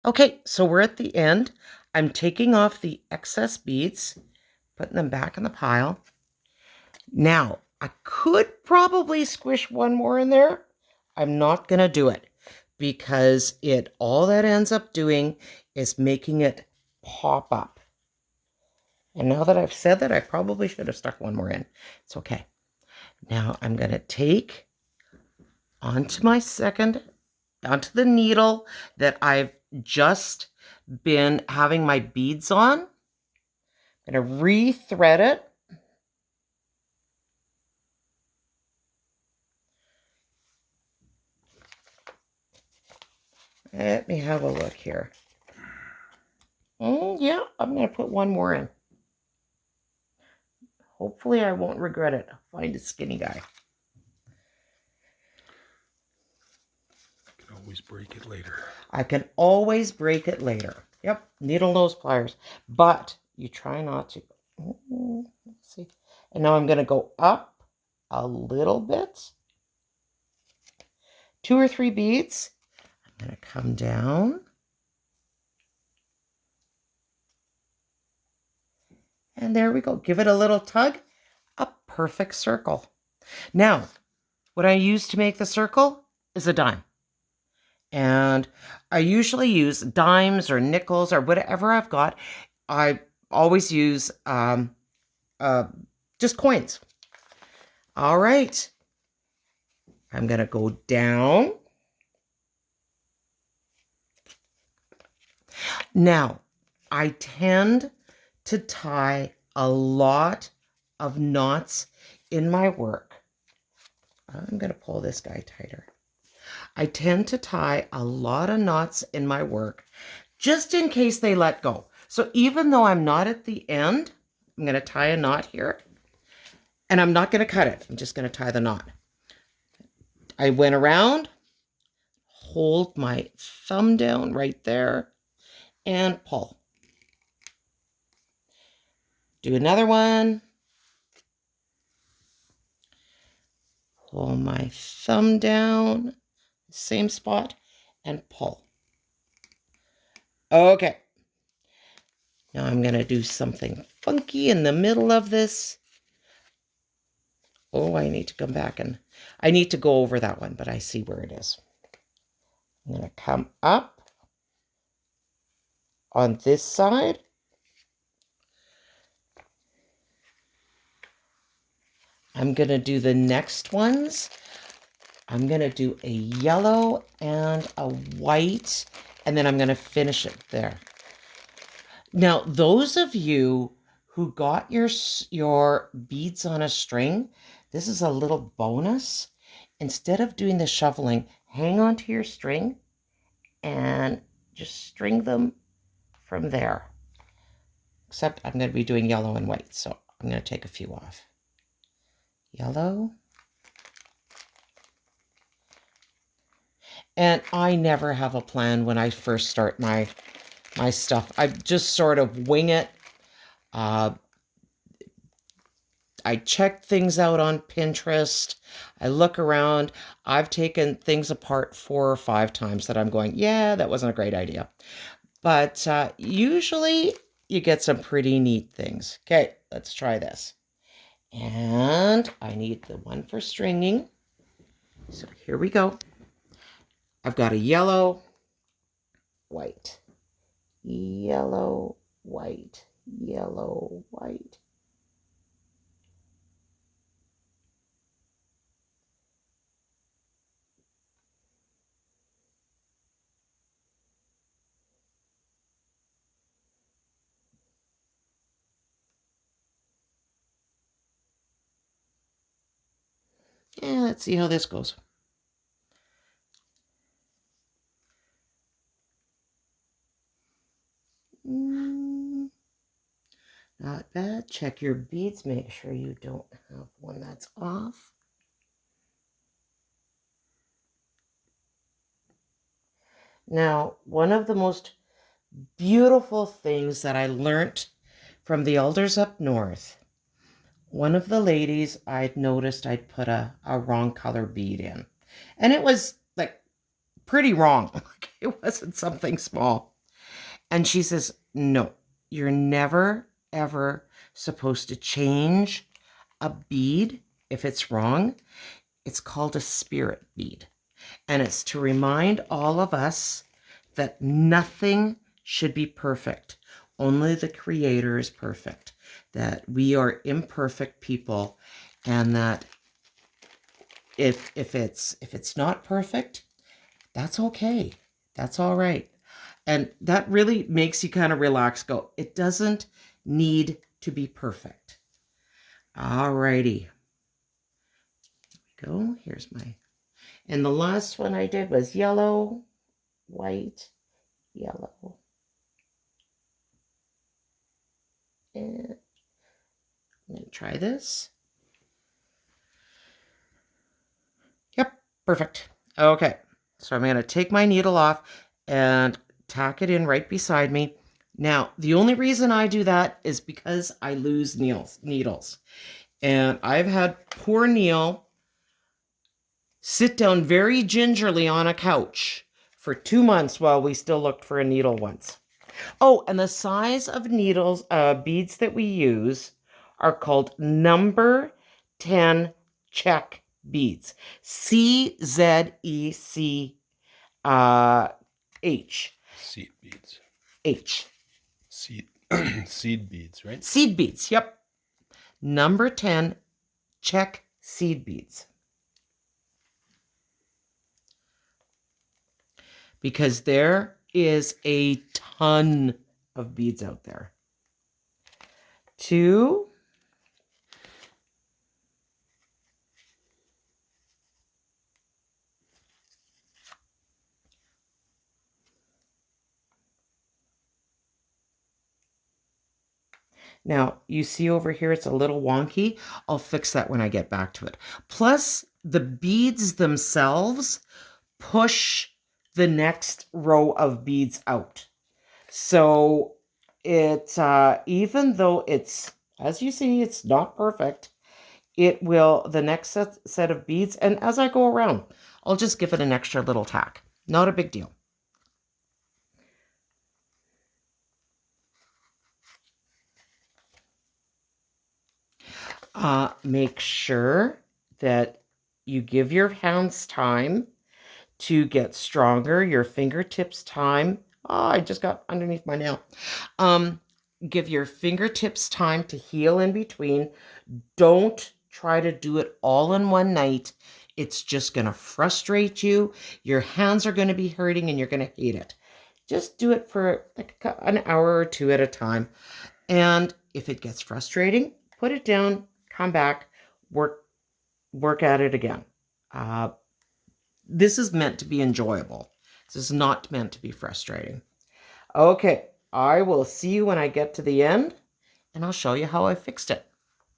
Okay, so we're at the end. I'm taking off the excess beads, putting them back in the pile. Now, I could probably squish one more in there. I'm not going to do it because all that ends up doing is making it pop up. And now that I've said that, I probably should have stuck one more in. It's okay. Now I'm going to take onto the needle that I've just been having my beads on. I'm going to re-thread it. Let me have a look here. Yeah, I'm going to put one more in. Hopefully I won't regret it. I'll find a skinny guy. I can always break it later. I can always break it later. Yep, needle nose pliers. But you try not to. Let's see. And now I'm going to go up a little bit. 2 or 3 beads. I'm going to come down. And there we go. Give it a little tug. A perfect circle. Now, what I use to make the circle is a dime. And I usually use dimes or nickels or whatever I've got. I always use just coins. All right. I'm going to go down. Now, I tend to tie a lot of knots in my work. I'm going to pull this guy tighter. I tend to tie a lot of knots in my work just in case they let go. So even though I'm not at the end, I'm going to tie a knot here. And I'm not going to cut it. I'm just going to tie the knot. I went around, hold my thumb down right there, and pull. Do another one. Pull my thumb down, same spot, and pull. Okay. Now I'm going to do something funky in the middle of this. Oh, I need to come back and I need to go over that one, but I see where it is. I'm going to come up on this side. I'm going to do the next ones. I'm going to do a yellow and a white, and then I'm going to finish it there. Now, those of you who got your beads on a string, this is a little bonus. Instead of doing the shoveling, hang on to your string and just string them from there. Except I'm going to be doing yellow and white, so I'm going to take a few off. Yellow. And I never have a plan when I first start my stuff. I just sort of wing it. I check things out on Pinterest. I look around. I've taken things apart 4 or 5 times that I'm going, yeah, that wasn't a great idea. But usually you get some pretty neat things. Okay, let's try this. And I need the one for stringing. So here we go. I've got a yellow, white, yellow, white, yellow, white. Yeah, let's see how this goes. Not bad. Check your beads. Make sure you don't have one that's off. Now, one of the most beautiful things that I learned from the elders up north, one of the ladies I'd noticed I'd put a wrong color bead in. And it was like pretty wrong. It wasn't something small. And she says, no, you're never, ever supposed to change a bead if it's wrong. It's called a spirit bead. And it's to remind all of us that nothing should be perfect. Only the Creator is perfect. That we are imperfect people, and that if it's not perfect, that's okay. That's all right. And that really makes you kind of relax. Go, it doesn't need to be perfect. All righty. Here we go. Here's my, and the last one I did was yellow, white, yellow. And I'm going to try this. Yep, perfect. Okay, so I'm going to take my needle off and tack it in right beside me. Now, the only reason I do that is because I lose needles. And I've had poor Neil sit down very gingerly on a couch for 2 months while we still looked for a needle once. Oh, and the size of needles, beads that we use are called number 10 check beads. CZECH. Seed beads. H. Seed seed beads, right? Seed beads, yep. Number 10 check seed beads. Because there is a ton of beads out there. 2. Now, you see over here, it's a little wonky. I'll fix that when I get back to it. Plus, the beads themselves push the next row of beads out. So it, even though it's, as you see, it's not perfect, it will, the next set of beads, and as I go around, I'll just give it an extra little tack. Not a big deal. Make sure that you give your hands time to get stronger, your fingertips time. Oh, I just got underneath my nail. Give your fingertips time to heal in between. Don't try to do it all in one night. It's just going to frustrate you. Your hands are going to be hurting and you're going to hate it. Just do it for like an hour or 2 at a time. And if it gets frustrating, put it down, come back, work at it again. This is meant to be enjoyable. This is not meant to be frustrating. Okay, I will see you when I get to the end, and I'll show you how I fixed it.